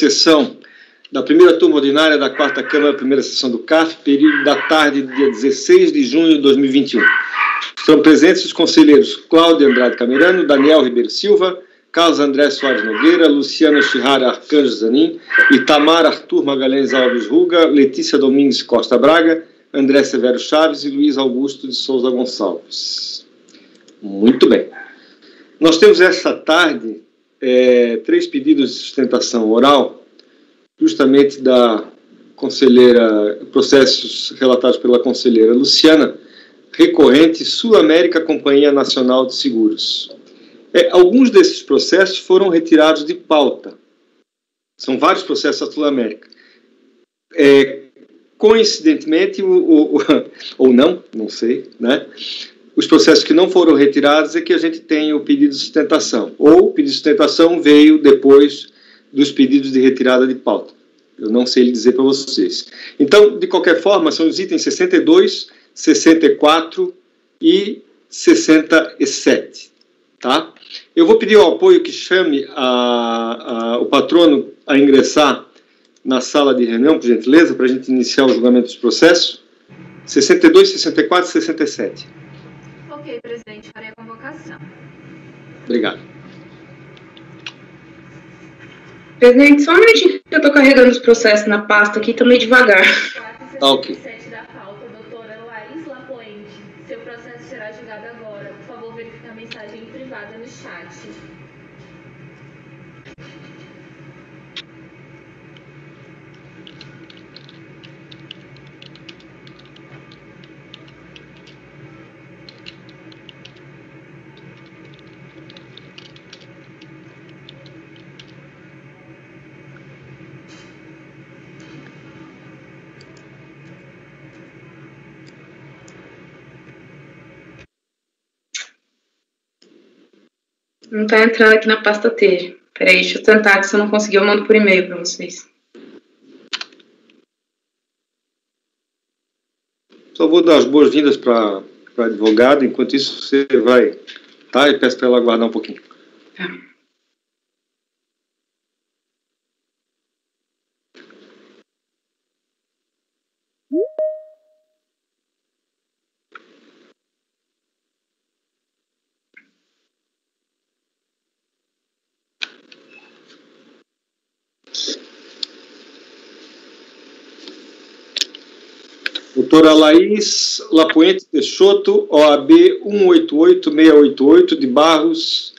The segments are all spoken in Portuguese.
sessão da primeira turma ordinária da 4ª Câmara, primeira sessão do CAF, período da tarde do dia 16 de junho de 2021. Estão presentes os conselheiros Cláudio Andrade Camerano, Daniel Ribeiro Silva, Carlos André Soares Nogueira, Luciana Chihara Arcanjo Zanin, Itamar Arthur Magalhães Alves Ruga, Letícia Domingues Costa Braga, André Severo Chaves e Luiz Augusto de Souza Gonçalves. Muito bem. Nós temos esta tarde 3 pedidos de sustentação oral, justamente da conselheira, processos relatados pela conselheira Luciana, recorrente Sul América Companhia Nacional de Seguros. Alguns desses processos foram retirados de pauta. São vários processos da Sul América. Coincidentemente, ou não sei, né? Os processos que não foram retirados é que a gente tem o pedido de sustentação. Ou o pedido de sustentação veio depois dos pedidos de retirada de pauta. Eu não sei lhe dizer para vocês. Então, de qualquer forma, são os itens 62, 64 e 67. Tá? Eu vou pedir ao apoio que chame o patrono a ingressar na sala de reunião, por gentileza, para a gente iniciar o julgamento dos processos. 62, 64 e 67. Ok, presidente, farei a convocação. Obrigado. Presidente, só um minutinho que eu estou carregando os processos na pasta aqui, estou meio devagar. Tá ok. Da pauta, doutora Laís Lapoente. Seu processo será julgado agora. Por favor, verifique a mensagem privada no chat. Não está entrando aqui na pasta T. Peraí, deixa eu tentar, que se eu não conseguir, eu mando por e-mail para vocês. Só vou dar as boas-vindas para a advogada, enquanto isso você vai, tá? E peço para ela aguardar um pouquinho. Tá. Doutora Laís Lapoente Peixoto, OAB 188688, de Barros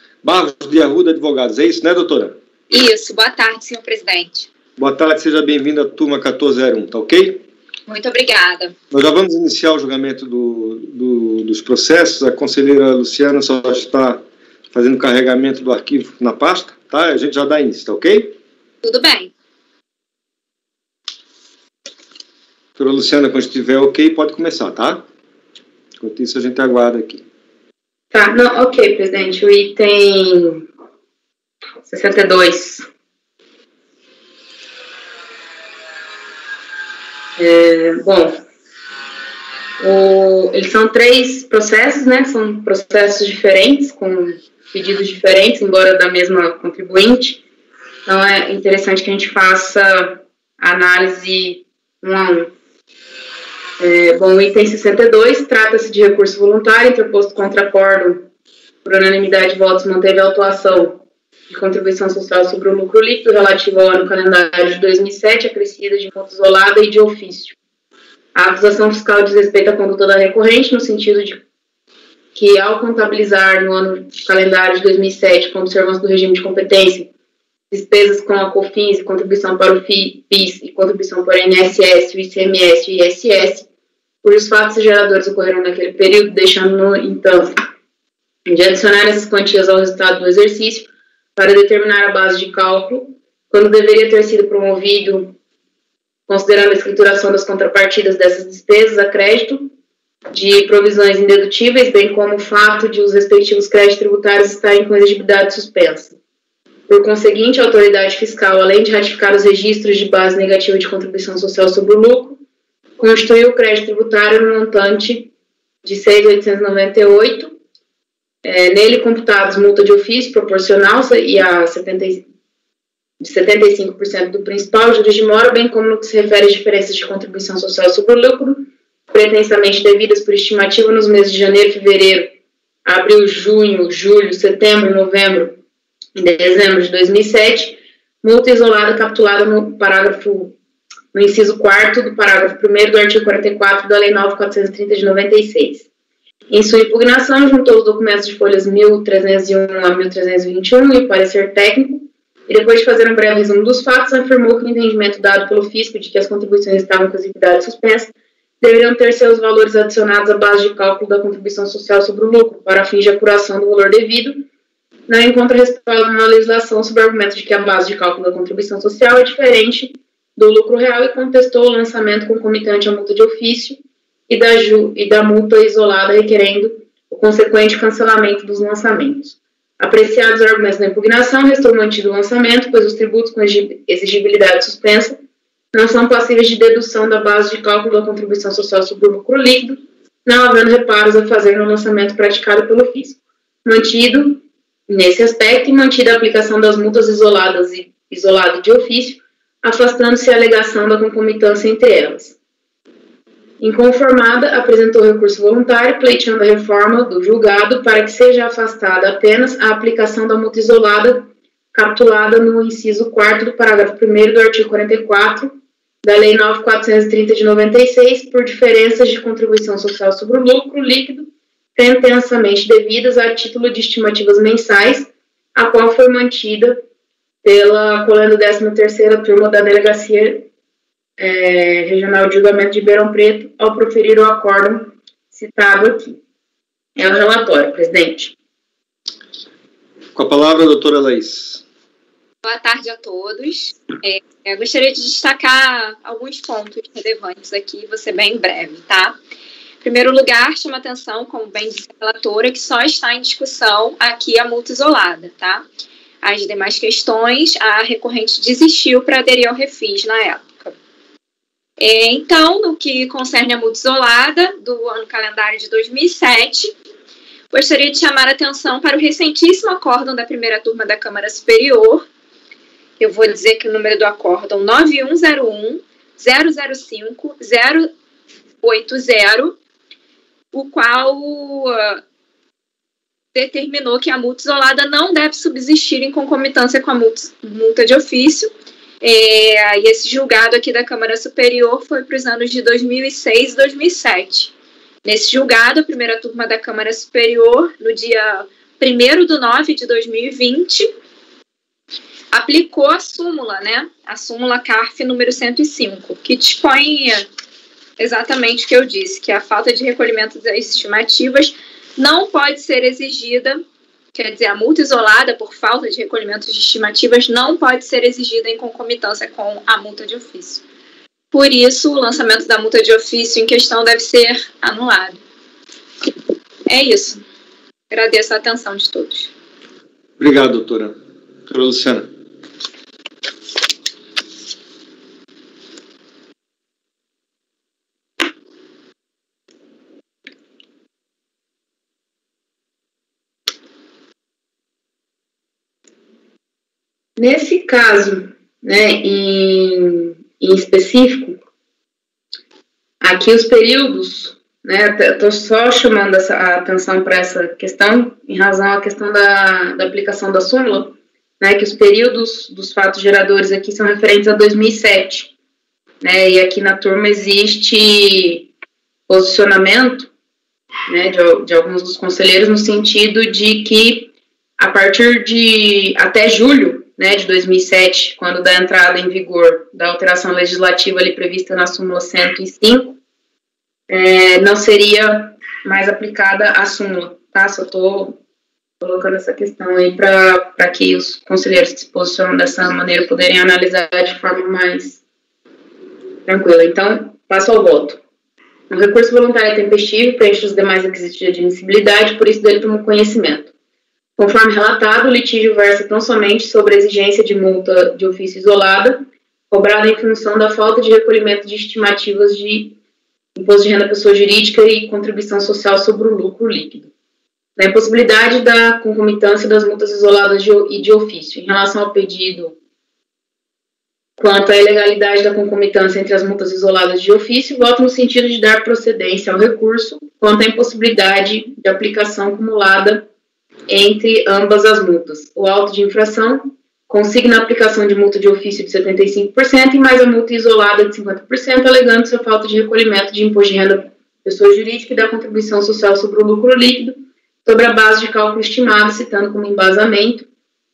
de Arruda Advogados. É isso, né, doutora? Isso. Boa tarde, senhor presidente. Boa tarde, seja bem-vindo à turma 1401, tá ok? Muito obrigada. Nós já vamos iniciar o julgamento dos processos. A conselheira Luciana só está fazendo carregamento do arquivo na pasta, tá? A gente já dá início, tá ok? Tudo bem. Doutora Luciana, quando estiver ok, pode começar, tá? Enquanto isso, a gente aguarda aqui. Tá, não, ok, presidente. O item 62. Eles são 3 processos, né? São processos diferentes, com pedidos diferentes, embora da mesma contribuinte. Então, é interessante que a gente faça a análise 1 a 1. O item 62 trata-se de recurso voluntário interposto contra acórdão. Por unanimidade de votos, manteve a autuação de contribuição social sobre o lucro líquido relativo ao ano calendário de 2007, acrescida de conta isolada e de ofício. A acusação fiscal diz respeito à conduta da recorrente, no sentido de que, ao contabilizar no ano calendário de 2007, com observância do regime de competência, despesas com a COFINS e contribuição para o PIS e contribuição para o INSS, o ICMS e o ISS, cujos fatos geradores ocorreram naquele período, deixando, então, de adicionar essas quantias ao resultado do exercício para determinar a base de cálculo, quando deveria ter sido promovido, considerando a escrituração das contrapartidas dessas despesas a crédito, de provisões indedutíveis, bem como o fato de os respectivos créditos tributários estarem com exigibilidade suspensa. Por conseguinte, a autoridade fiscal, além de ratificar os registros de base negativa de contribuição social sobre o lucro, constituiu o crédito tributário no montante de 6.898, nele computados multa de ofício proporcional e a 75 de 75% do principal juros de mora, bem como no que se refere às diferenças de contribuição social sobre o lucro, pretensamente devidas por estimativa nos meses de janeiro, fevereiro, abril, junho, julho, setembro, novembro e dezembro de 2007, multa isolada capitulada no inciso 4º do parágrafo 1º do artigo 44 da Lei 9.430 de 96. Em sua impugnação, juntou os documentos de folhas 1.301 a 1.321 e o parecer técnico, e depois de fazer um breve resumo dos fatos, afirmou que o entendimento dado pelo fisco de que as contribuições estavam com exiguidade suspensa deveriam ter seus valores adicionados à base de cálculo da contribuição social sobre o lucro, para fins de apuração do valor devido, não encontra respaldo na legislação sob o argumento de que a base de cálculo da contribuição social é diferente do lucro real e contestou o lançamento concomitante à multa de ofício e da multa isolada, requerendo o consequente cancelamento dos lançamentos. Apreciados os argumentos da impugnação, restou mantido o lançamento, pois os tributos com exigibilidade suspensa não são passíveis de dedução da base de cálculo da contribuição social sobre o lucro líquido, não havendo reparos a fazer no lançamento praticado pelo fisco. Mantido, nesse aspecto, e mantida a aplicação das multas isolada de ofício, afastando-se a alegação da concomitância entre elas. Inconformada, apresentou recurso voluntário, pleiteando a reforma do julgado para que seja afastada apenas a aplicação da multa isolada capitulada no inciso 4º do parágrafo 1º do artigo 44 da Lei 9.430 de 96, por diferenças de contribuição social sobre o lucro líquido, pretensamente devidas a título de estimativas mensais, a qual foi mantida pela colenda 13ª turma da Delegacia Regional de Julgamento de Ribeirão Preto, ao proferir o acórdão citado aqui. É o relatório, presidente. Com a palavra, a doutora Laís. Boa tarde a todos. Eu gostaria de destacar alguns pontos relevantes aqui, vou ser bem breve, tá? Em primeiro lugar, chama atenção, como bem disse a relatora, que só está em discussão aqui a multa isolada, tá? As demais questões, a recorrente desistiu para aderir ao refis na época. Então, no que concerne a multa isolada do ano calendário de 2007, gostaria de chamar a atenção para o recentíssimo acórdão da primeira turma da Câmara Superior. Eu vou dizer que o número do acórdão 9101-005-080, o qual determinou que a multa isolada não deve subsistir em concomitância com a multa de ofício. E esse julgado aqui da Câmara Superior foi para os anos de 2006 e 2007. Nesse julgado, a primeira turma da Câmara Superior, no dia 1º/9/2020, aplicou a súmula, né? A súmula CARF número 105, que dispõe exatamente o que eu disse, que a falta de recolhimento das estimativas não pode ser exigida, quer dizer, a multa isolada por falta de recolhimento de estimativas não pode ser exigida em concomitância com a multa de ofício. Por isso, o lançamento da multa de ofício em questão deve ser anulado. É isso. Agradeço a atenção de todos. Obrigado, doutora. Doutora Luciana. Nesse caso, né, em específico, aqui os períodos, né, estou só chamando a atenção para essa questão, em razão à questão da aplicação da súmula, né, que os períodos dos fatos geradores aqui são referentes a 2007, né, e aqui na turma existe posicionamento, né, de alguns dos conselheiros no sentido de que a partir de até julho, né, de 2007, quando da entrada em vigor da alteração legislativa ali prevista na súmula 105, não seria mais aplicada a súmula, tá? Só estou colocando essa questão aí para que os conselheiros que se posicionam dessa maneira poderem analisar de forma mais tranquila. Então, passo ao voto. O recurso voluntário é tempestivo, preenche os demais requisitos de admissibilidade, por isso dele tomo conhecimento. Conforme relatado, o litígio versa tão somente sobre a exigência de multa de ofício isolada, cobrada em função da falta de recolhimento de estimativas de imposto de renda da pessoa jurídica e contribuição social sobre o lucro líquido. Da impossibilidade da concomitância das multas isoladas e de ofício. Em relação ao pedido Quanto à ilegalidade da concomitância entre as multas isoladas de ofício, voto no sentido de dar procedência ao recurso quanto à impossibilidade de aplicação acumulada entre ambas as multas. O auto de infração consigna a aplicação de multa de ofício de 75% e mais a multa isolada de 50%, alegando-se a falta de recolhimento de imposto de renda da pessoa jurídica e da contribuição social sobre o lucro líquido, sobre a base de cálculo estimado, citando como embasamento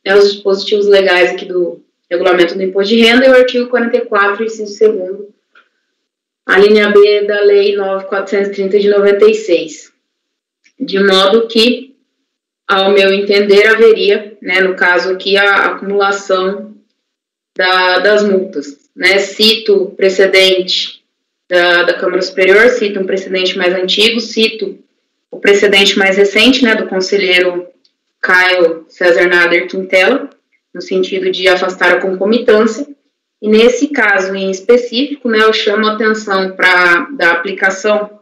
os dispositivos legais aqui do Regulamento do Imposto de Renda e o artigo 44, inciso 2º, a linha B da Lei 9.430 de 96. De modo que, ao meu entender, haveria, né, no caso aqui, a acumulação das multas. Né? Cito o precedente da Câmara Superior, cito um precedente mais antigo, cito o precedente mais recente, né, do conselheiro Caio César Nader Quintela, no sentido de afastar a concomitância, e nesse caso em específico, né, eu chamo a atenção da aplicação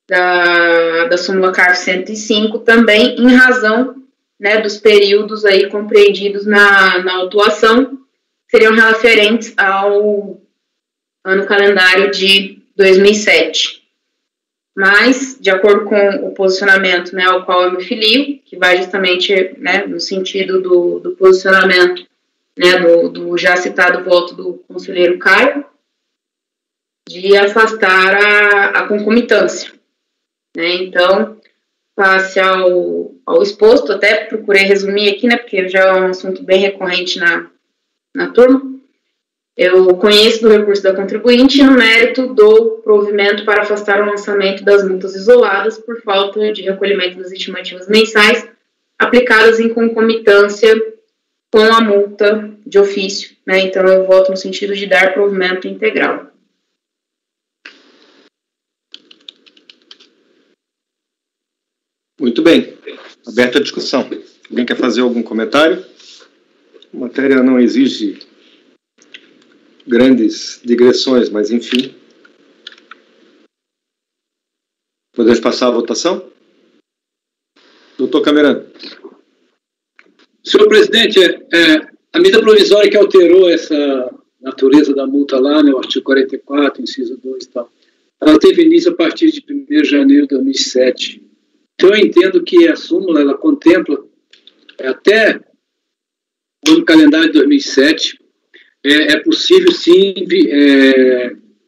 da súmula CARF 105 também em razão, né, dos períodos aí compreendidos na autuação, seriam referentes ao ano calendário de 2007. Mas, de acordo com o posicionamento, né, ao qual eu me filio, que vai justamente, né, no sentido do posicionamento, né, do já citado voto do conselheiro Caio, de afastar a concomitância. Né? Então, face ao exposto, até procurei resumir aqui, né, porque já é um assunto bem recorrente na turma. Eu conheço do recurso da contribuinte e, no mérito, dou provimento para afastar o lançamento das multas isoladas por falta de recolhimento das estimativas mensais aplicadas em concomitância com a multa de ofício. Né? Então, eu voto no sentido de dar provimento integral. Muito bem. Aberta a discussão. Alguém quer fazer algum comentário? A matéria não exige grandes digressões, mas enfim. Podemos passar a votação? Doutor Camerano. Senhor presidente, a medida provisória que alterou essa natureza da multa lá, né, o artigo 44, inciso 2 e tal, ela teve início a partir de 1º de janeiro de 2007. Então, eu entendo que a súmula, ela contempla até o ano calendário de 2007, é possível, sim,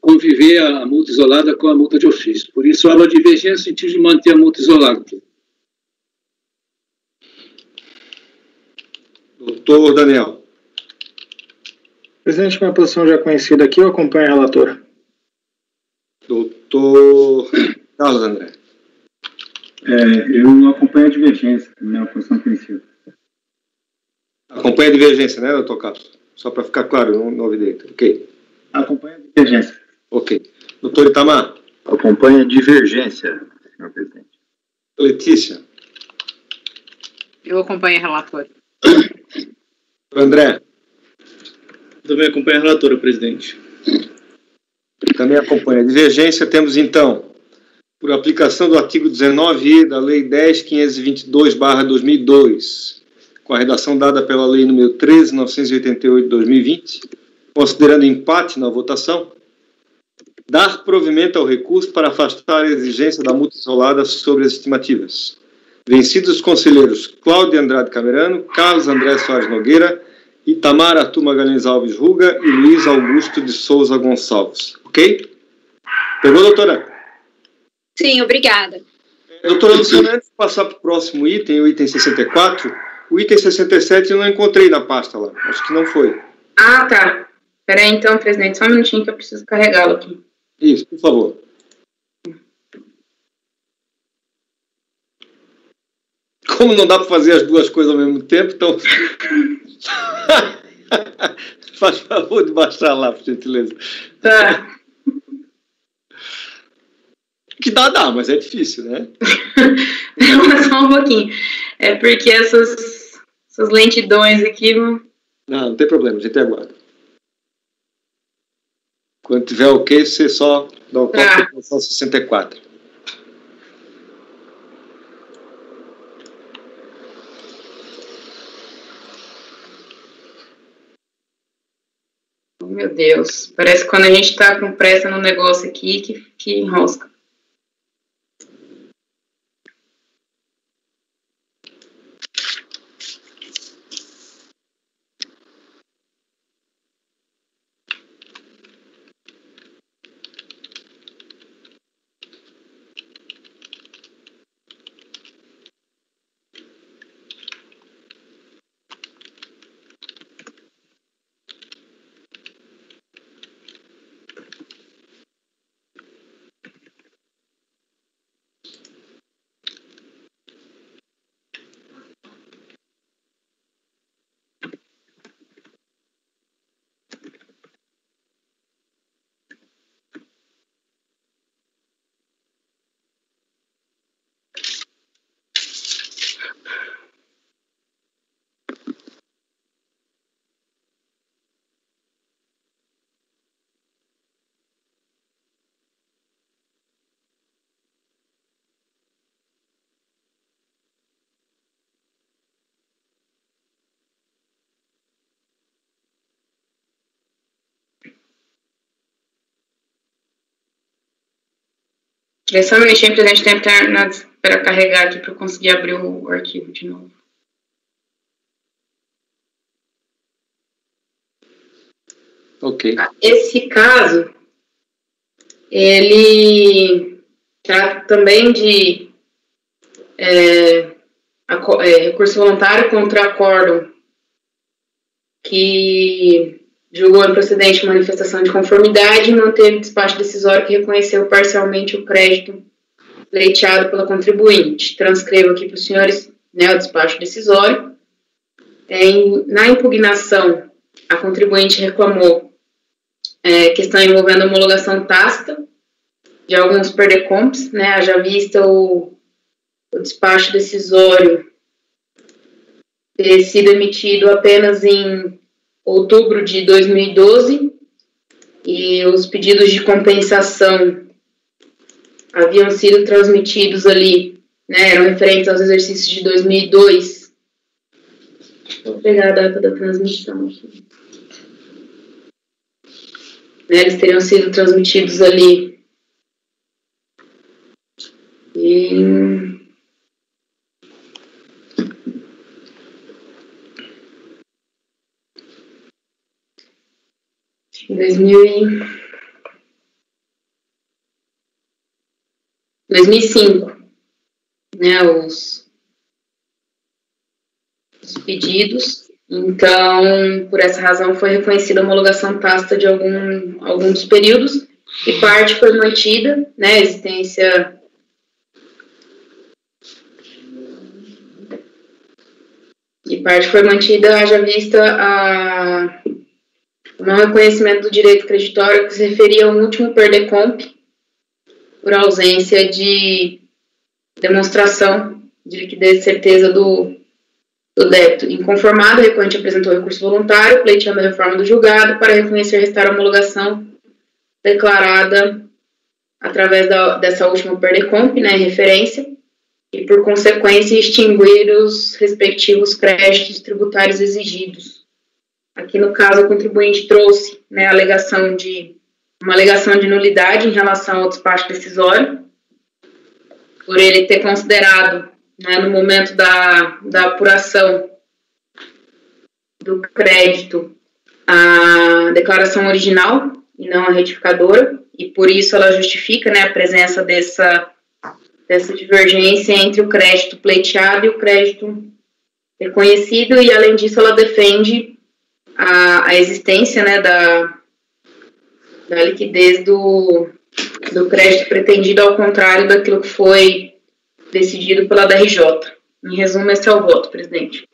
conviver a multa isolada com a multa de ofício. Por isso, há uma divergência no sentido de manter a multa isolada. Doutor Daniel. Presidente, minha posição já é conhecida aqui, eu acompanho a relatora. Doutor Carlos André. Eu acompanho a divergência, minha posição conhecida. Acompanha a divergência, né, doutor Carlos? Só para ficar claro, não ouvi direito. Ok. Acompanha a divergência. Ok. Doutor Itamar. Acompanha a divergência, senhor presidente. Letícia. Eu acompanho a relatora. André. Também acompanho a relatora, presidente. Também acompanha a divergência. Temos, então, por aplicação do artigo 19e da Lei 10.522/2002, com a redação dada pela Lei nº 13.988 de 2020, considerando empate na votação, dar provimento ao recurso para afastar a exigência da multa isolada sobre as estimativas. Vencidos os conselheiros Cláudio Andrade Camerano, Carlos André Soares Nogueira, Itamar Arthur Magalhães Alves Ruga e Luiz Augusto de Souza Gonçalves. Ok? Pegou, doutora? Sim, obrigada. Doutora Luciana, antes de passar para o próximo item, o item 64, o item 67 eu não encontrei na pasta lá. Acho que não foi. Ah, tá. Peraí, então, presidente, só um minutinho que eu preciso carregá-lo aqui. Isso, por favor. Como não dá para fazer as duas coisas ao mesmo tempo, então... Faz favor de baixar lá, por gentileza. Tá. Que dá, mas é difícil, né? Não, mas só um pouquinho. É porque essas lentidões aqui... Não tem problema, a gente aguarda. Quando tiver ok, você só dá o toque da posição 64. Meu Deus, parece que quando a gente tá com pressa no negócio aqui, que enrosca. Só um minutinho para a gente terminar para carregar aqui para eu conseguir abrir o arquivo de novo. Ok. Esse caso, ele trata também de recurso voluntário contra acórdão que julgou improcedente manifestação de conformidade e não teve despacho decisório que reconheceu parcialmente o crédito pleiteado pela contribuinte. Transcrevo aqui para os senhores, né, o despacho decisório. Na impugnação, a contribuinte reclamou questão envolvendo a homologação tácita de alguns perdecompes, né, haja vista o despacho decisório ter sido emitido apenas em outubro de 2012 e os pedidos de compensação haviam sido transmitidos ali, né, eram referentes aos exercícios de 2002. Vou pegar a data da transmissão aqui. Né, eles teriam sido transmitidos ali em 2005, né, os pedidos. Então, por essa razão, foi reconhecida a homologação tácita de algum dos períodos e parte foi mantida, né, a existência haja vista o não reconhecimento do direito creditório que se referia ao último perdecomp por ausência de demonstração de liquidez e certeza do débito. Inconformado, o recorrente apresentou recurso voluntário, pleiteando a reforma do julgado para reconhecer e restar a homologação declarada através dessa última perdecomp, né, referência, e por consequência extinguir os respectivos créditos tributários exigidos. Aqui no caso a contribuinte trouxe, né, uma alegação de nulidade em relação ao despacho decisório, por ele ter considerado, né, no momento da apuração do crédito a declaração original e não a retificadora, e por isso ela justifica, né, a presença dessa divergência entre o crédito pleiteado e o crédito reconhecido, e além disso ela defende a existência, né, da liquidez do crédito pretendido, ao contrário daquilo que foi decidido pela DRJ. Em resumo, esse é o voto, presidente.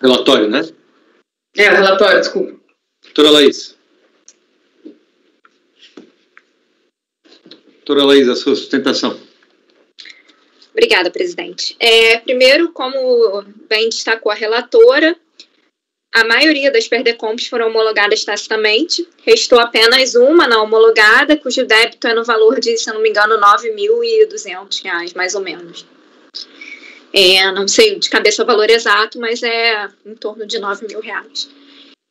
Relatório, né? O relatório, desculpa. Doutora Laís. Doutora Laís, a sua sustentação. Obrigada, presidente. Primeiro, como bem destacou a relatora, a maioria das perdecompes foram homologadas tacitamente, restou apenas uma não homologada, cujo débito é no valor de, se eu não me engano, R$ 9.200, mais ou menos. Não sei de cabeça o valor exato, mas é em torno de R$ 9.000.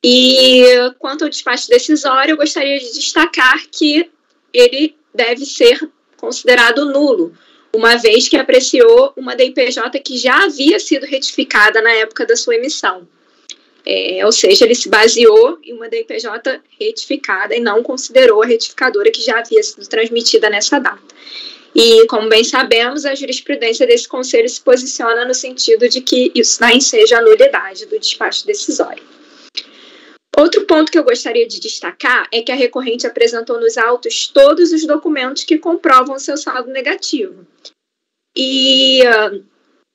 E quanto ao despacho decisório, eu gostaria de destacar que ele deve ser considerado nulo, uma vez que apreciou uma DIPJ que já havia sido retificada na época da sua emissão. Ou seja, ele se baseou em uma DIPJ retificada e não considerou a retificadora que já havia sido transmitida nessa data. E, como bem sabemos, a jurisprudência desse conselho se posiciona no sentido de que isso não enseja a nulidade do despacho decisório. Outro ponto que eu gostaria de destacar é que a recorrente apresentou nos autos todos os documentos que comprovam seu saldo negativo. E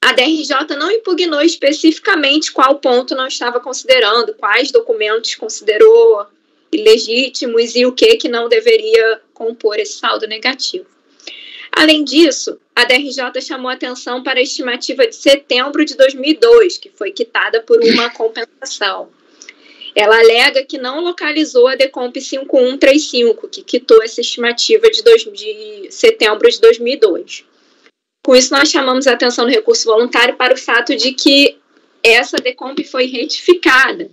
a DRJ não impugnou especificamente qual ponto não estava considerando, quais documentos considerou ilegítimos e o que não deveria compor esse saldo negativo. Além disso, a DRJ chamou atenção para a estimativa de setembro de 2002, que foi quitada por uma compensação. Ela alega que não localizou a DECOMP 5135, que quitou essa estimativa de setembro de 2002. Com isso, nós chamamos a atenção no recurso voluntário para o fato de que essa DECOMP foi retificada.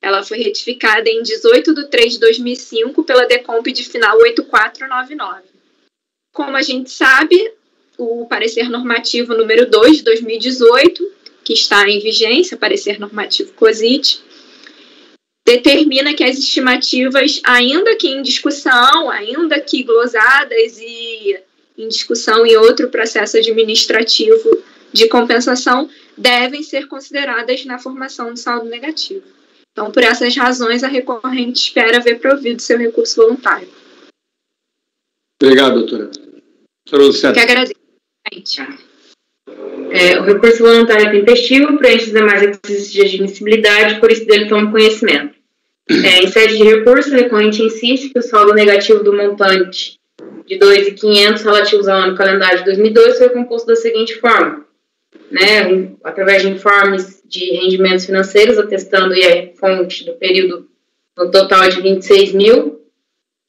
Ela foi retificada em 18/3/2005 pela DECOMP de final 8499. Como a gente sabe, o parecer normativo número 2 de 2018, que está em vigência, parecer normativo COSIT, determina que as estimativas, ainda que em discussão, ainda que glosadas e em discussão em outro processo administrativo de compensação, devem ser consideradas na formação do saldo negativo. Então, por essas razões, a recorrente espera ver provido seu recurso voluntário. Obrigado, doutora. Doutora Luciana. Que agradeço. O recurso voluntário é tempestivo, preenche os demais requisitos de admissibilidade, por isso dele toma conhecimento. Em sede de recurso, o recorrente insiste que o saldo negativo do montante de 2.500 relativos ao ano calendário de 2002 foi composto da seguinte forma, através de informes de rendimentos financeiros, atestando a fonte do período no total de 26 mil,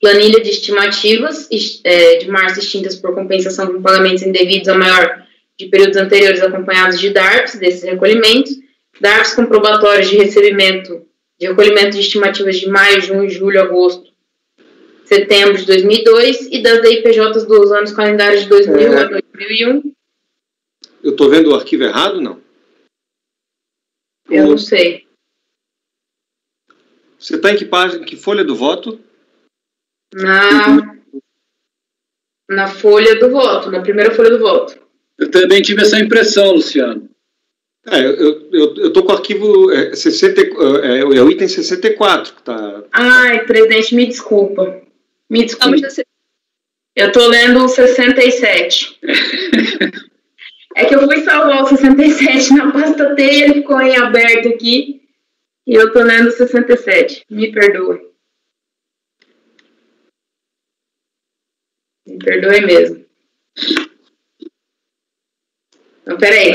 planilha de estimativas de março extintas por compensação com pagamentos indevidos ao maior de períodos anteriores acompanhados de DARPs, desses recolhimentos, DARPs comprobatórios de recebimento de recolhimento de estimativas de maio, junho, julho, agosto, setembro de 2002 e das DIPJs dos anos calendários de 2000 a 2001. Eu estou vendo o arquivo errado, não? Eu não sei. Você está em que página, que folha do voto? Na folha do voto, na primeira folha do voto. Eu também tive essa impressão, Luciano. Eu estou com o arquivo é o item 64 que está... Ai, presidente, me desculpa. Eu estou lendo o 67. É que eu fui salvar o 67 na pasta T e ele ficou em aberto aqui. E eu estou lendo o 67. Me perdoe. Me perdoe mesmo. Então, peraí.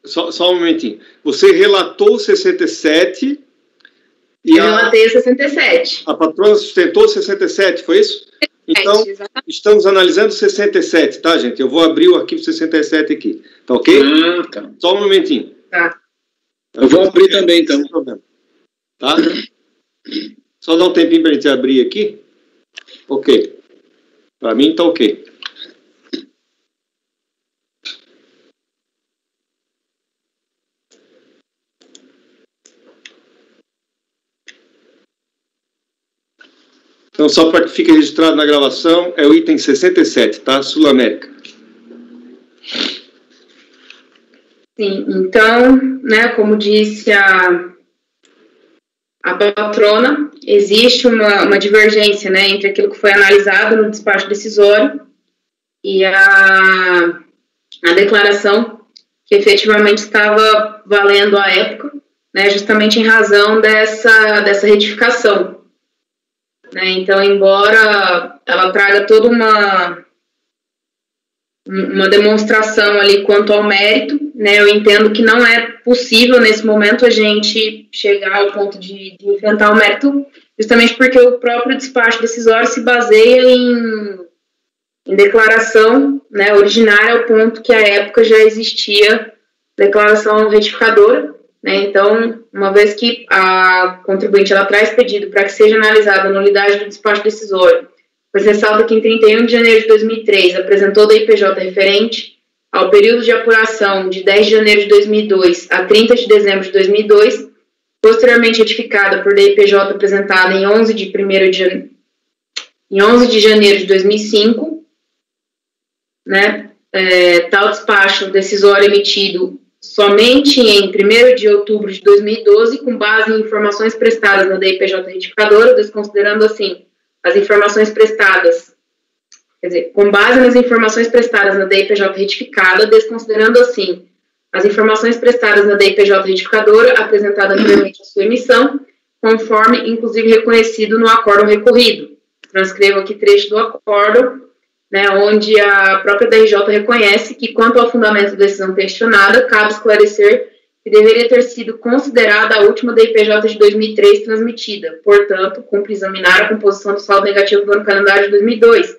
Só um momentinho. Você relatou o 67 e eu relatei o 67. A patrona sustentou o 67, foi isso? Então, estamos analisando o 67, tá, gente? Eu vou abrir o arquivo 67 aqui. Tá ok? Tá. Só um momentinho. Tá. Eu vou abrir também, então. Tá? Só dá um tempinho para a gente abrir aqui. Ok. Para mim, tá ok. Então, só para que fique registrado na gravação, é o item 67, tá? Sul-América. Sim, então, como disse a patrona, existe uma divergência, entre aquilo que foi analisado no despacho decisório e a declaração que efetivamente estava valendo à época, justamente em razão dessa retificação. Então, embora ela traga toda uma demonstração ali quanto ao mérito, eu entendo que não é possível nesse momento a gente chegar ao ponto de enfrentar o mérito, justamente porque o próprio despacho decisório se baseia em declaração originária, ao ponto que à época já existia declaração retificadora, né? Então, uma vez que a contribuinte ela traz pedido para que seja analisada a nulidade do despacho decisório, pois ressalta que em 31 de janeiro de 2003 apresentou da IPJ referente ao período de apuração de 10 de janeiro de 2002 a 30 de dezembro de 2002, posteriormente retificada por DIPJ apresentada em 11 de janeiro de 2005, né, tal despacho decisório emitido somente em 1º de outubro de 2012, com base em informações prestadas na DIPJ retificadora, desconsiderando assim as informações prestadas, quer dizer, com base nas informações prestadas na DIPJ retificada, desconsiderando assim as informações prestadas na DIPJ retificadora apresentada anteriormente à sua emissão, conforme, inclusive, reconhecido no acórdão recorrido. Transcrevo aqui trecho do acórdão, né, onde a própria DRJ reconhece que, quanto ao fundamento da decisão questionada, cabe esclarecer que deveria ter sido considerada a última DIPJ de 2003 transmitida. Portanto, cumpre examinar a composição do saldo negativo do ano calendário de 2002,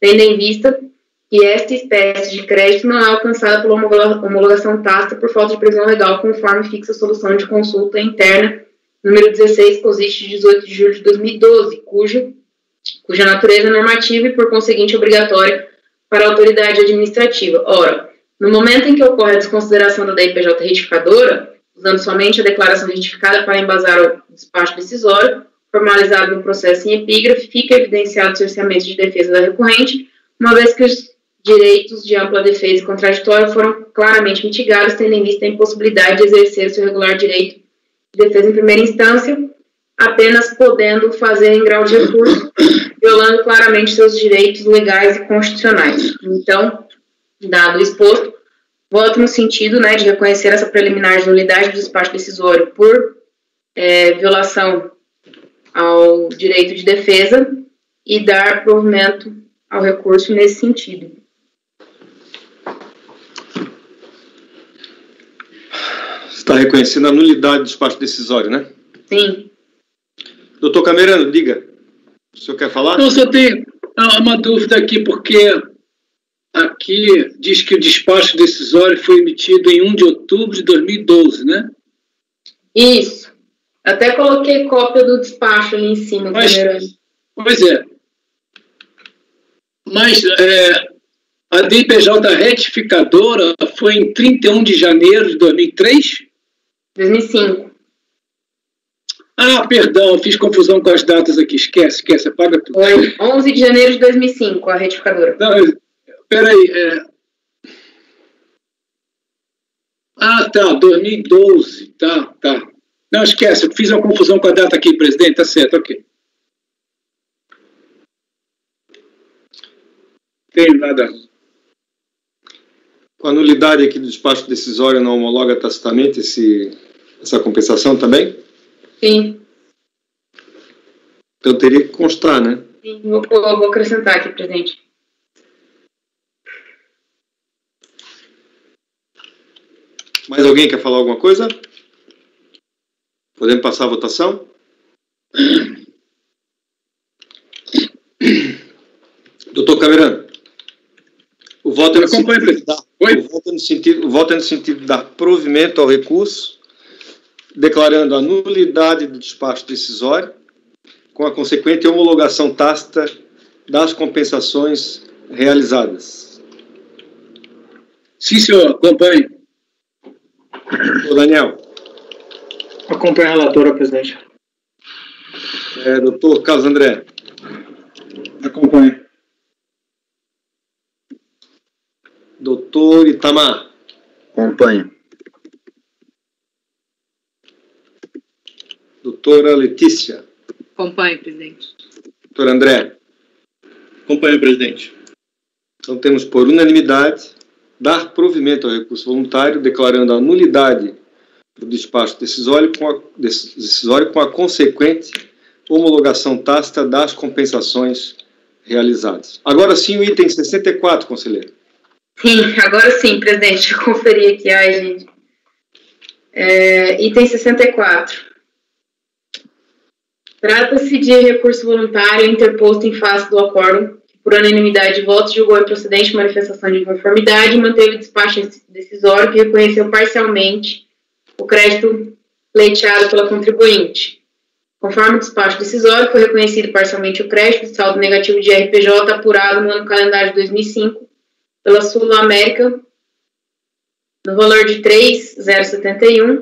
tendo em vista que esta espécie de crédito não é alcançada pela homologação tácita por falta de previsão legal, conforme fixa a solução de consulta interna número 16, COSIT de 18 de julho de 2012, cuja natureza é normativa e, por conseguinte, obrigatória para a autoridade administrativa. Ora, no momento em que ocorre a desconsideração da DIPJ retificadora, usando somente a declaração retificada para embasar o despacho decisório, formalizado no processo em epígrafe, fica evidenciado o cerceamento de defesa da recorrente, uma vez que os direitos de ampla defesa e contraditório foram claramente mitigados, tendo em vista a impossibilidade de exercer o seu regular direito de defesa em primeira instância, apenas podendo fazer em grau de recurso, violando claramente seus direitos legais e constitucionais. Então, dado o exposto, voto no sentido, né, de reconhecer essa preliminar de nulidade do despacho decisório por violação ao direito de defesa e dar provimento ao recurso nesse sentido. Está reconhecendo a nulidade do despacho decisório, né? Sim. Doutor Camerano, diga. O senhor quer falar? Não, só tem uma dúvida aqui, porque aqui diz que o despacho decisório foi emitido em 1 de outubro de 2012, né? Isso. Até coloquei cópia do despacho ali em cima. Pois é. Mas a DIPJ retificadora foi em 31 de janeiro de 2003? 2005. Ah, perdão, eu fiz confusão com as datas aqui. Esquece, apaga tudo. Foi 11 de janeiro de 2005, a retificadora. Não, peraí. Ah, tá, 2012. Tá. Não, esquece, eu fiz uma confusão com a data aqui, presidente. Tá certo, ok. Tem nada. Com a nulidade aqui do despacho decisório, não homologa tacitamente essa compensação também? Sim. Então teria que constar, né? Sim, vou acrescentar aqui, presidente. Mais alguém quer falar alguma coisa? Podemos passar a votação? Doutor Camerano, o voto é no sentido de dar provimento ao recurso, declarando a nulidade do despacho decisório, com a consequente homologação tácita das compensações realizadas. Sim, senhor, acompanhe. Ô, Daniel. Acompanhe a relatora, presidente. Doutor Carlos André. Acompanhe. Doutor Itamar. Acompanhe. Doutora Letícia. Acompanhe, presidente. Doutor André. Acompanhe, presidente. Então temos por unanimidade dar provimento ao recurso voluntário, declarando a nulidade do despacho decisório com a consequente homologação tácita das compensações realizadas. Agora sim, o item 64, conselheiro. Sim, agora sim, presidente. Deixa eu conferir aqui. Ai, gente. Item 64. Trata-se de recurso voluntário interposto em face do acórdão, que por unanimidade de votos julgou improcedente manifestação de inconformidade e manteve o despacho decisório que reconheceu parcialmente o crédito pleiteado pela contribuinte. Conforme o despacho decisório, foi reconhecido parcialmente o crédito de saldo negativo de RPJ apurado no ano calendário de 2005 pela Sul América no valor de 3.071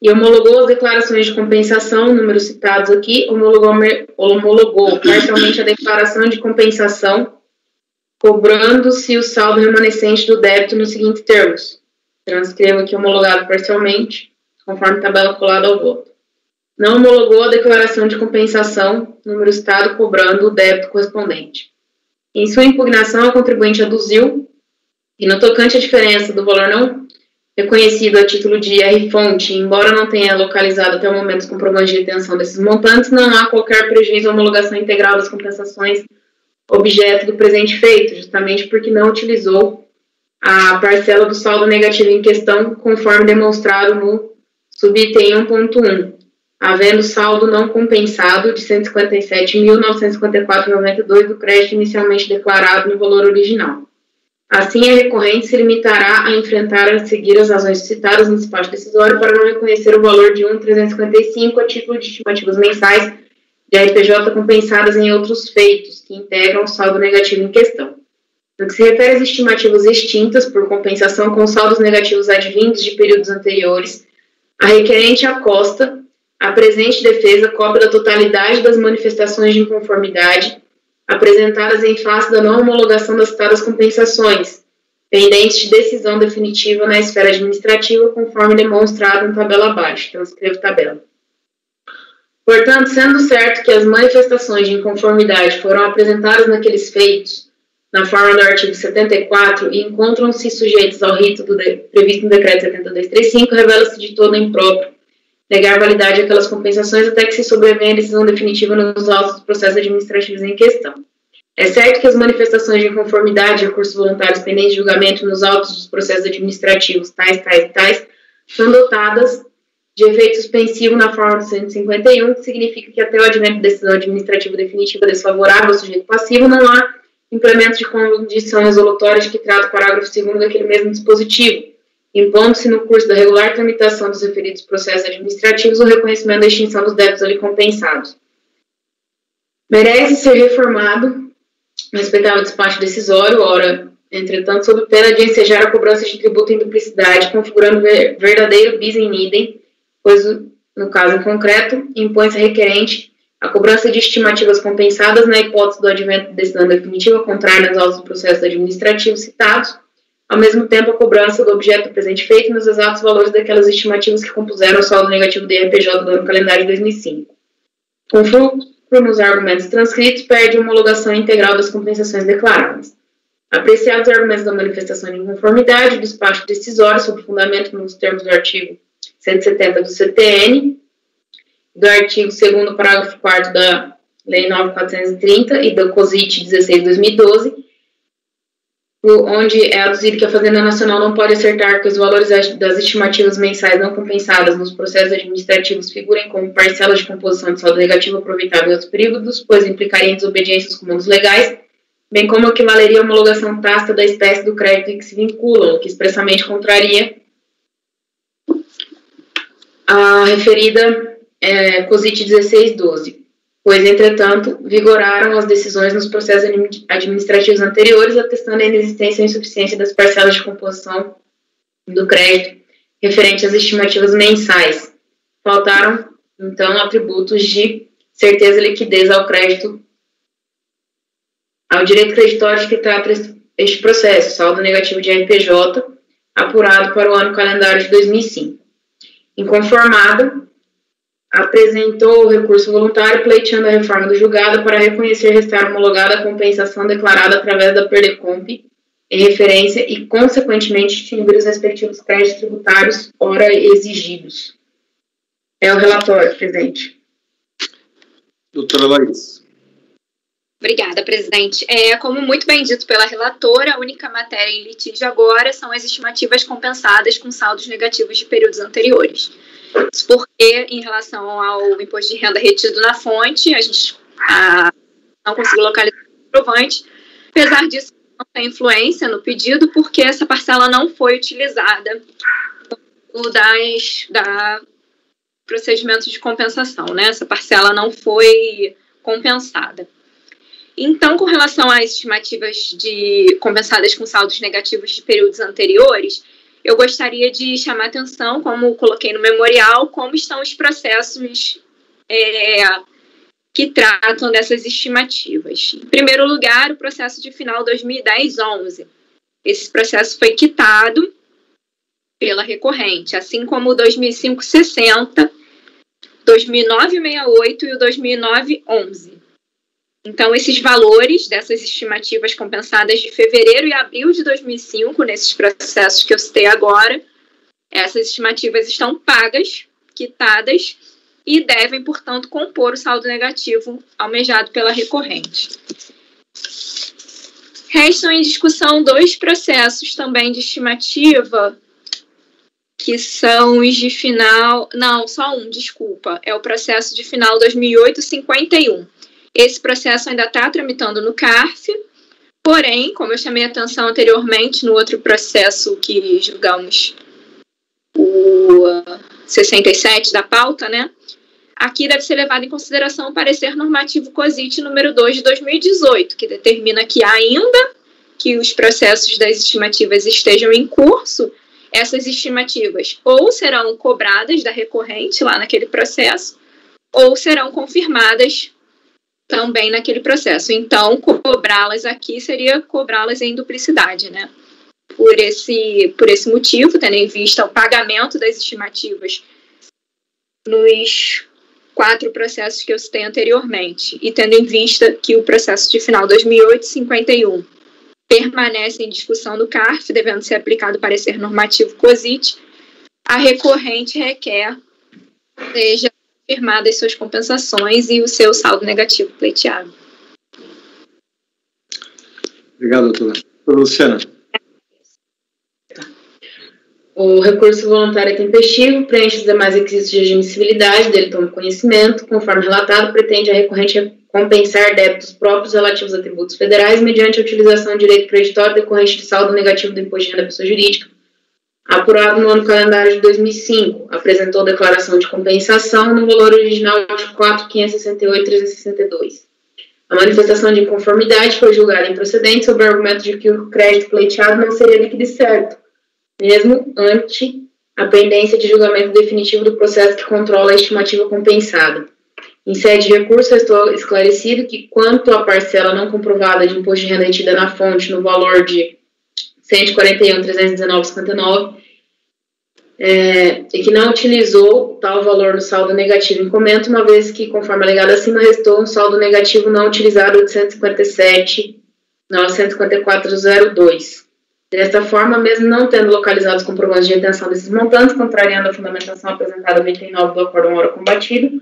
e homologou as declarações de compensação, números citados aqui, homologou parcialmente a declaração de compensação, cobrando-se o saldo remanescente do débito nos seguintes termos. Transcrevo aqui homologado parcialmente, conforme tabela colada ao voto. Não homologou a declaração de compensação, número citado, cobrando o débito correspondente. Em sua impugnação, a contribuinte aduziu que, no tocante à diferença do valor não reconhecido a título de R-fonte, embora não tenha localizado até o momento os comprovantes de retenção desses montantes, não há qualquer prejuízo à homologação integral das compensações objeto do presente feito, justamente porque não utilizou a parcela do saldo negativo em questão, conforme demonstrado no subitem 1.1, havendo saldo não compensado de R$ 157.954,92 do crédito inicialmente declarado no valor original. Assim, a recorrente se limitará a enfrentar a seguir as razões citadas no despacho decisório para não reconhecer o valor de 1.355 a título de estimativas mensais de RPJ compensadas em outros feitos, que integram o saldo negativo em questão. No que se refere às estimativas extintas por compensação com saldos negativos advindos de períodos anteriores, a requerente acosta a presente defesa cobra a totalidade das manifestações de inconformidade apresentadas em face da não homologação das citadas compensações, pendentes de decisão definitiva na esfera administrativa, conforme demonstrado na tabela abaixo. Transcrevo tabela. Portanto, sendo certo que as manifestações de inconformidade foram apresentadas naqueles feitos, na forma do artigo 74, e encontram-se sujeitos ao rito previsto no decreto 7235, revela-se de todo impróprio negar validade àquelas compensações até que se sobrevenha a decisão definitiva nos autos dos processos administrativos em questão. É certo que as manifestações de inconformidade e recursos voluntários pendentes de julgamento nos autos dos processos administrativos tais, são dotadas de efeito suspensivo na forma do 151, que significa que até o advento da decisão administrativa definitiva desfavorável ao sujeito passivo não há implemento de condição resolutória de que trata o parágrafo 2º daquele mesmo dispositivo, impondo-se no curso da regular tramitação dos referidos processos administrativos o reconhecimento da extinção dos débitos ali compensados. Merece ser reformado no respeitável despacho decisório, ora, entretanto, sob pena de ensejar a cobrança de tributo em duplicidade, configurando verdadeiro bis in idem, pois, no caso em concreto, impõe-se a requerente a cobrança de estimativas compensadas na hipótese do advento de decisão definitiva contrária aos autos do processo administrativo citados, ao mesmo tempo a cobrança do objeto do presente feito nos exatos valores daquelas estimativas que compuseram o saldo negativo do RPJ do ano calendário de 2005. Com fruto nos argumentos transcritos, perde a homologação integral das compensações declaradas. Apreciados os argumentos da manifestação de inconformidade, o despacho decisório sob fundamento nos termos do artigo 170 do CTN, do artigo 2º, parágrafo 4º da Lei 9.430 e do COSIT 16/2012, onde é aduzido que a Fazenda Nacional não pode acertar que os valores das estimativas mensais não compensadas nos processos administrativos figurem como parcelas de composição de saldo negativo aproveitável em outros períodos, pois implicariam desobediência aos comandos legais, bem como equivaleria à homologação tácita da espécie do crédito em que se vinculam, o que expressamente contraria a referida COSIT 16/12. Pois, entretanto, vigoraram as decisões nos processos administrativos anteriores, atestando a inexistência ou insuficiência das parcelas de composição do crédito referente às estimativas mensais. Faltaram, então, atributos de certeza e liquidez ao crédito, ao direito creditório de que trata este processo, saldo negativo de RPJ, apurado para o ano calendário de 2005. Inconformada, apresentou o recurso voluntário pleiteando a reforma do julgado para reconhecer e restar homologada a compensação declarada através da Perdecomp em referência e, consequentemente, extinguir os respectivos créditos tributários ora exigidos. É o relatório, presidente. Doutora Laís. Obrigada, presidente. Como muito bem dito pela relatora, a única matéria em litígio agora são as estimativas compensadas com saldos negativos de períodos anteriores. Isso porque, em relação ao imposto de renda retido na fonte, a gente não conseguiu localizar o comprovante. Apesar disso, não tem influência no pedido, porque essa parcela não foi utilizada no da procedimento de compensação, né? Essa parcela não foi compensada. Então, com relação às estimativas compensadas com saldos negativos de períodos anteriores, eu gostaria de chamar a atenção, como coloquei no memorial, como estão os processos que tratam dessas estimativas. Em primeiro lugar, o processo de final 2010-11. Esse processo foi quitado pela recorrente, assim como o 2005-60, 2009-68 e o 2009-11. Então, esses valores dessas estimativas compensadas de fevereiro e abril de 2005, nesses processos que eu citei agora, essas estimativas estão pagas, quitadas, e devem, portanto, compor o saldo negativo almejado pela recorrente. Restam em discussão 2 processos também de estimativa, que são os de final... Não, só um, desculpa. É o processo de final 2008-51. Esse processo ainda está tramitando no CARF, porém, como eu chamei a atenção anteriormente no outro processo que julgamos, o 67 da pauta, né? Aqui deve ser levado em consideração o parecer normativo COSIT número 2 de 2018, que determina que ainda que os processos das estimativas estejam em curso, essas estimativas ou serão cobradas da recorrente lá naquele processo, ou serão confirmadas também naquele processo. Então, cobrá-las aqui seria cobrá-las em duplicidade, né? Por esse motivo, tendo em vista o pagamento das estimativas nos 4 processos que eu citei anteriormente, e tendo em vista que o processo de final 2008-51 permanece em discussão no CARF, devendo ser aplicado o parecer normativo COSIT, a recorrente requer seja firmadas suas compensações e o seu saldo negativo pleiteado. Obrigado, doutora. Luciana. O recurso voluntário é tempestivo, preenche os demais requisitos de admissibilidade, dele toma conhecimento, conforme relatado, pretende a recorrente compensar débitos próprios relativos a tributos federais mediante a utilização de direito creditório decorrente de saldo negativo do imposto de renda da pessoa jurídica, apurado no ano calendário de 2005, apresentou declaração de compensação no valor original de 4.568.362. A manifestação de inconformidade foi julgada improcedente sob o argumento de que o crédito pleiteado não seria líquido e certo, mesmo ante a pendência de julgamento definitivo do processo que controla a estimativa compensada. Em sede de recurso, restou esclarecido que, quanto à parcela não comprovada de imposto de renda retida na fonte no valor de 141.319,59, e que não utilizou tal valor no saldo negativo em comento, uma vez que, conforme alegado acima, restou um saldo negativo não utilizado de 157.954,02. Desta forma, mesmo não tendo localizado os comprovantes de retenção desses montantes, contrariando a fundamentação apresentada no item 9 do acórdão ora combatido,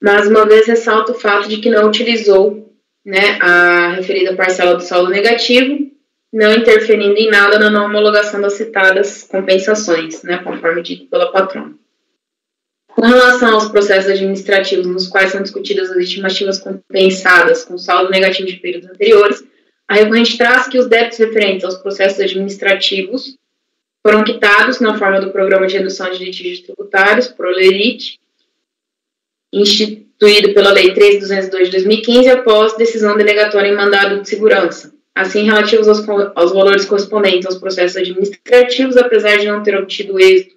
mas uma vez ressalta o fato de que não utilizou, né, a referida parcela do saldo negativo, não interferindo em nada na não homologação das citadas compensações, né, conforme dito pela patrona. Com relação aos processos administrativos nos quais são discutidas as estimativas compensadas com saldo negativo de períodos anteriores, a recorrente traz que os débitos referentes aos processos administrativos foram quitados na forma do Programa de Redução de Litígios Tributários, PROLERIT, instituído pela Lei 13.202 de 2015, após decisão delegatória em mandado de segurança. Assim, relativos aos valores correspondentes aos processos administrativos, apesar de não ter obtido êxito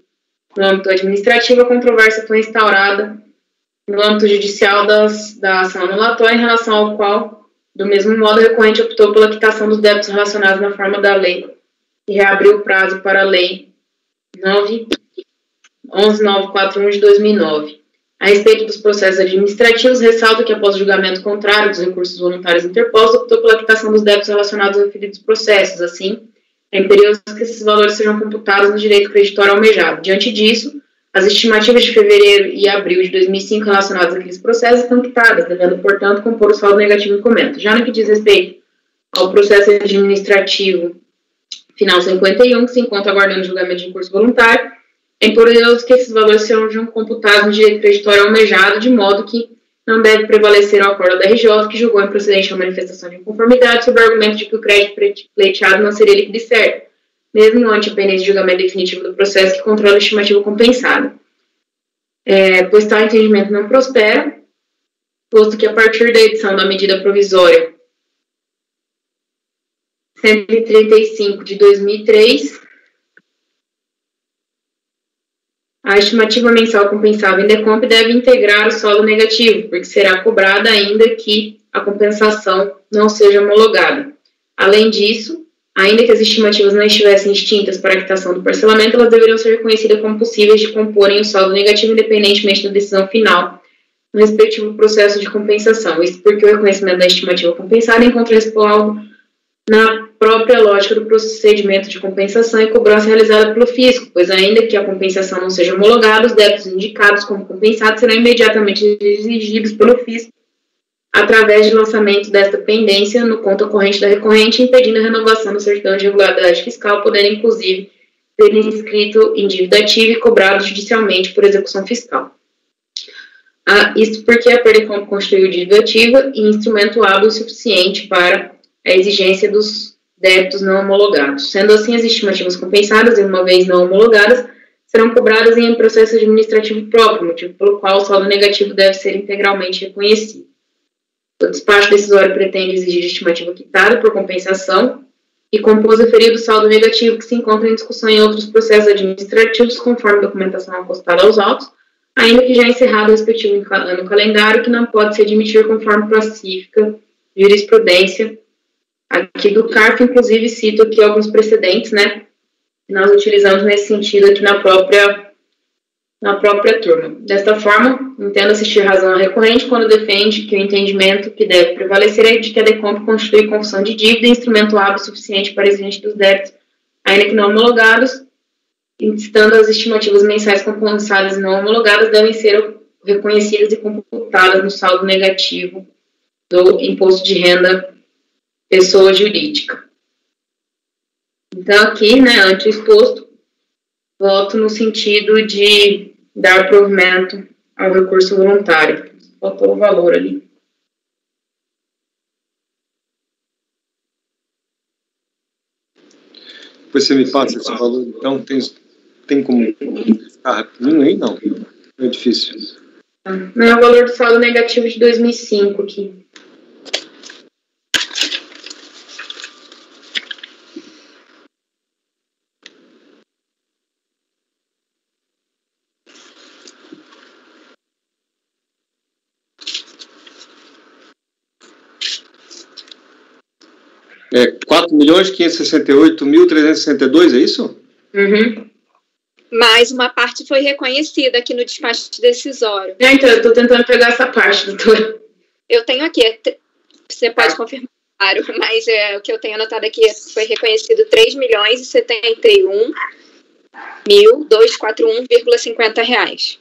no âmbito administrativo, a controvérsia foi instaurada no âmbito judicial da ação anulatória, em relação ao qual, do mesmo modo, a recorrente optou pela quitação dos débitos relacionados na forma da lei e reabriu o prazo para a Lei 11.941 de 2009. A respeito dos processos administrativos, ressalta que, após o julgamento contrário dos recursos voluntários interpostos, optou pela quitação dos débitos relacionados aos referidos processos. Assim, é imperioso que esses valores sejam computados no direito creditório almejado. Diante disso, as estimativas de fevereiro e abril de 2005 relacionadas àqueles processos estão quitadas, devendo, portanto, compor o saldo negativo em comento. Já no que diz respeito ao processo administrativo final 51, que se encontra aguardando julgamento de recurso voluntário, é imperioso que esses valores sejam computados no direito creditório almejado, de modo que não deve prevalecer o acordo da RJ, que julgou improcedente a manifestação de inconformidade sob o argumento de que o crédito pleiteado não seria líquido e certo, mesmo ante a pendência de julgamento definitivo do processo que controla a estimativa compensada. Pois tal entendimento não prospera, posto que a partir da edição da medida provisória 135 de 2003, a estimativa mensal compensável em DECOMP deve integrar o saldo negativo, porque será cobrada ainda que a compensação não seja homologada. Além disso, ainda que as estimativas não estivessem extintas para a quitação do parcelamento, elas deveriam ser reconhecidas como possíveis de comporem o saldo negativo independentemente da decisão final no respectivo processo de compensação. Isso porque o reconhecimento da estimativa compensada encontra respaldo na própria lógica do procedimento de compensação e cobrança realizada pelo fisco, pois ainda que a compensação não seja homologada, os débitos indicados como compensados serão imediatamente exigidos pelo fisco através de lançamento desta pendência no conta corrente da recorrente, impedindo a renovação da certidão de regularidade fiscal, podendo inclusive ser inscrito em dívida ativa e cobrado judicialmente por execução fiscal. Isso porque a PERDECOMP constituiu dívida ativa e instrumento hábil o suficiente para a exigência dos débitos não homologados. Sendo assim, as estimativas compensadas, uma vez não homologadas, serão cobradas em processo administrativo próprio, motivo pelo qual o saldo negativo deve ser integralmente reconhecido. O despacho decisório pretende exigir estimativa quitada por compensação e compôs referido saldo negativo que se encontra em discussão em outros processos administrativos, conforme documentação acostada aos autos, ainda que já encerrado o respectivo ano calendário, que não pode se admitir conforme pacífica jurisprudência aqui do CARF. Inclusive cito aqui alguns precedentes, né, que nós utilizamos nesse sentido aqui na própria turma. Desta forma, entendo assistir razão à recorrente quando defende que o entendimento que deve prevalecer é de que a DECOMP constitui confusão de dívida e instrumento hábil suficiente para exigente dos débitos, ainda que não homologados, estando as estimativas mensais compensadas e não homologadas devem ser reconhecidas e computadas no saldo negativo do imposto de renda pessoa jurídica. Então, aqui, né, ante o exposto, voto no sentido de dar provimento ao recurso voluntário. Faltou o valor ali. Depois você me passa esse valor, então, tem como ficar rapidinho aí? Não, é difícil. Não é o valor do saldo negativo de 2005 aqui. É 4.568.362, é isso? Uhum. Mas uma parte foi reconhecida aqui no despacho decisório. Então, eu estou tentando pegar essa parte, doutora. Eu tenho aqui, você pode confirmar, claro, mas o que eu tenho anotado aqui foi reconhecido 3.071.241,50 reais.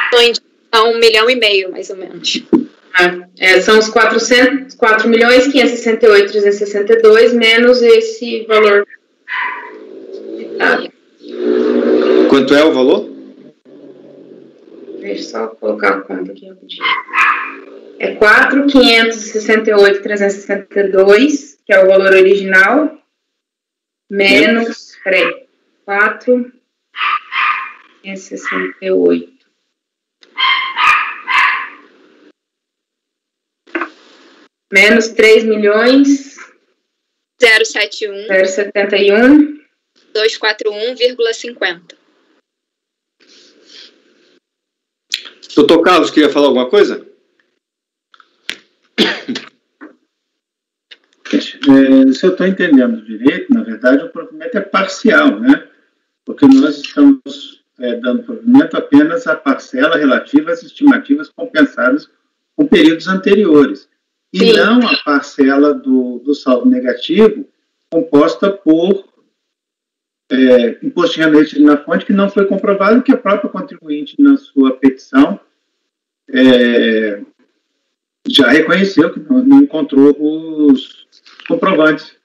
Então, 1,5 milhão, mais ou menos. São os 4.568.362 menos esse valor. Quanto é o valor? Deixa eu só colocar a conta aqui rapidinho. É 4.568.362, que é o valor original, menos, 4.568. Menos 3.071.241,50. Doutor Carlos, queria falar alguma coisa? Se eu estou entendendo direito, na verdade, o provimento é parcial, né? Porque nós estamos dando provimento apenas à parcela relativa às estimativas compensadas com períodos anteriores. E Sim. não a parcela do saldo negativo composta por imposto de renda retido na fonte, que não foi comprovado, que a própria contribuinte, na sua petição, já reconheceu que não encontrou os comprovantes.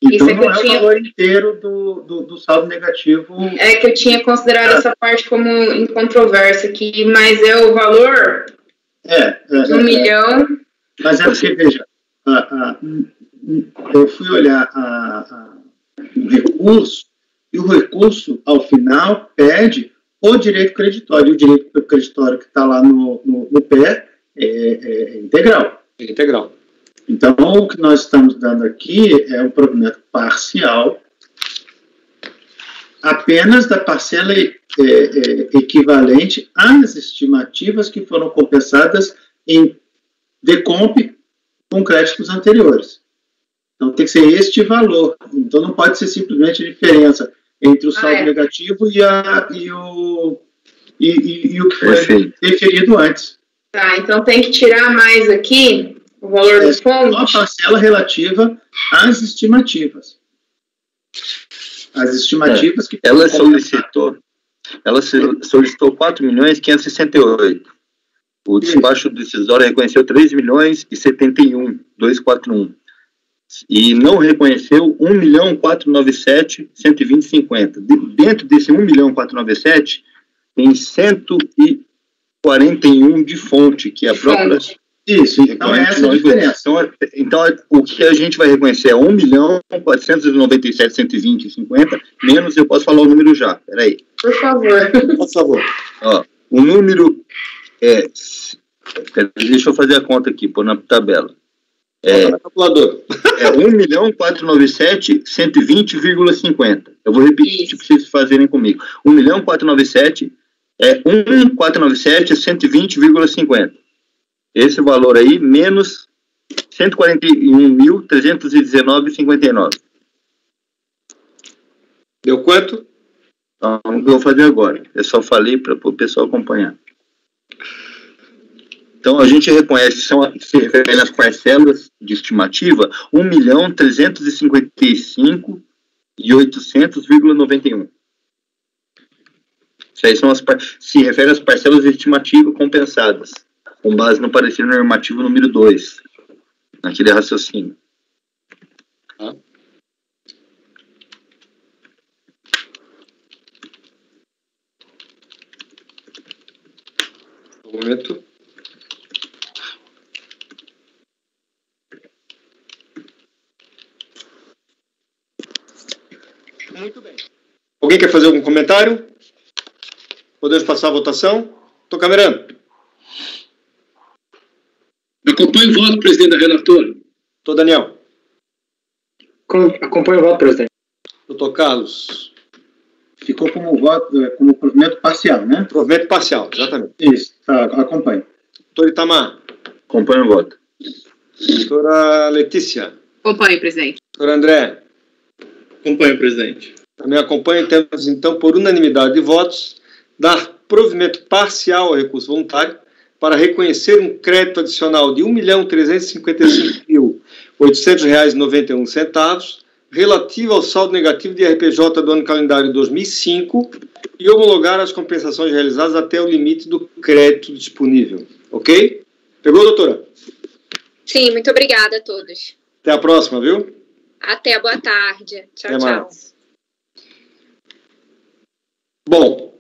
Então, não é o valor inteiro do saldo negativo. É que eu tinha considerado essa parte como incontrovérsia aqui, mas é o valor de 1 milhão... Mas é porque, veja, eu fui olhar o recurso, e o recurso, ao final, pede o direito creditório. E o direito creditório que está lá no pé é integral. É integral. Então, o que nós estamos dando aqui é um provimento parcial, apenas da parcela equivalente às estimativas que foram compensadas em decomp com créditos anteriores. Então, tem que ser este valor. Então, não pode ser simplesmente a diferença entre o saldo negativo e o que foi referido antes. Tá, então tem que tirar mais aqui o valor dos fundos. Só a parcela relativa às estimativas. As estimativas que... Ela solicitou 4.568.000. O despacho decisório reconheceu 3.071.241. E não reconheceu 1.497.120,50. Dentro desse 1.497.000, tem 141 de fonte, que é a própria... Isso, então é essa a diferença. Então, o que a gente vai reconhecer é 1.497.120,50, menos, eu posso falar o número já, peraí. Por favor. Por favor. Ó, o número deixa eu fazer a conta aqui, pôr na tabela. É 1.497.120,50. Eu vou repetir para vocês fazerem comigo. 1.497.000 é 1.497.120,50. Esse valor aí, menos 141.319,59. Deu quanto? Então, eu vou fazer agora. Eu só falei para o pessoal acompanhar. Então, a gente reconhece, se refere nas parcelas de estimativa, 1.355.800,91. Isso aí se refere às parcelas de estimativa compensadas, com base no parecer normativo número 2, naquele raciocínio. Um momento. Muito bem. Alguém quer fazer algum comentário? Podemos passar a votação? Estou camerando. Acompanhe o voto, presidente da relatora. Estou, Daniel. Acompanhe o voto, presidente. Doutor Carlos. Ficou como voto, como provimento parcial, né? Provimento parcial, exatamente. Isso, tá, acompanhe. Doutor Itamar. Acompanhe o voto. Doutora Letícia. Acompanhe, presidente. Doutor André. Acompanhe, presidente. Também acompanho. Temos, então, por unanimidade de votos, dar provimento parcial ao recurso voluntário para reconhecer um crédito adicional de R$ 1.355.800,91 relativo ao saldo negativo de RPJ do ano calendário 2005 e homologar as compensações realizadas até o limite do crédito disponível. Ok? Pegou, doutora? Sim, muito obrigada a todos. Até a próxima, viu? Até, boa tarde. Tchau, Até tchau. mais. Bom,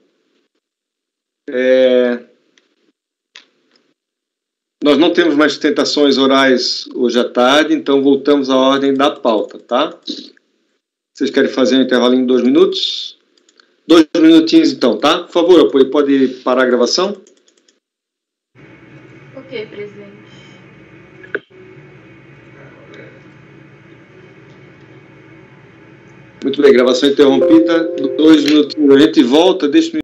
nós não temos mais sustentações orais hoje à tarde, então voltamos à ordem da pauta, tá? Vocês querem fazer um intervalinho de 2 minutos? 2 minutinhos então, tá? Por favor, apoio, pode parar a gravação? Ok, presidente. Muito bem, gravação interrompida, 2 minutinhos. A gente volta, deixa